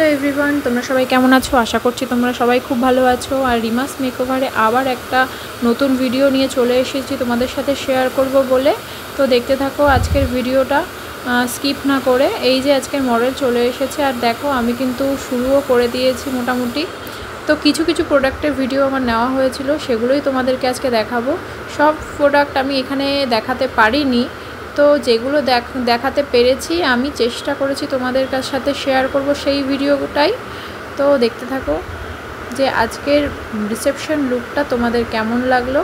Hello everyone, তোমরা সবাই কেমন আছো? আশা করছি তোমরা সবাই খুব ভালো আছো। আর রিমাস মেকওভারে আবার একটা নতুন ভিডিও নিয়ে চলে এসেছি তোমাদের সাথে শেয়ার করব বলে। তো দেখতে থাকো আজকের ভিডিওটা স্কিপ না করে। এই যে আজকের মডেল চলে এসেছে, আর দেখো আমি কিন্তু শুরুও করে দিয়েছি মোটামুটি। তো কিছু কিছু প্রোডাক্টের ভিডিও আমার নেওয়া হয়েছিল, সেগুলোই তোমাদেরকে আজকে দেখাবো। সব প্রোডাক্ট আমি এখানে দেখাতে পারিনি, তো যেগুলো দেখাতে পেরেছি আমি চেষ্টা করেছি তোমাদের সাথে শেয়ার করব সেই ভিডিওটাই। তো দেখতে থাকো যে আজকের রিসেপশন লুকটা তোমাদের কেমন লাগলো।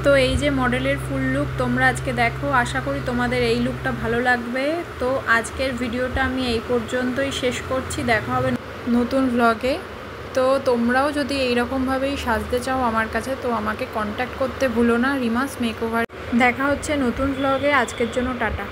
তো এই যে মডেলের ফুল লুক তোমরা আজকে দেখো, আশা করি তোমাদের এই লুকটা ভালো লাগবে। তো আজকের ভিডিওটা আমি এই পর্যন্তই শেষ করছি, দেখা হবে নতুন ব্লগে। তো তোমরাও যদি এইরকমভাবেই সাজতে চাও আমার কাছে, তো আমাকে কন্ট্যাক্ট করতে ভুলো না, রিমাস মেকওভার। দেখা হচ্ছে নতুন ব্লগে, আজকের জন্য টাটা।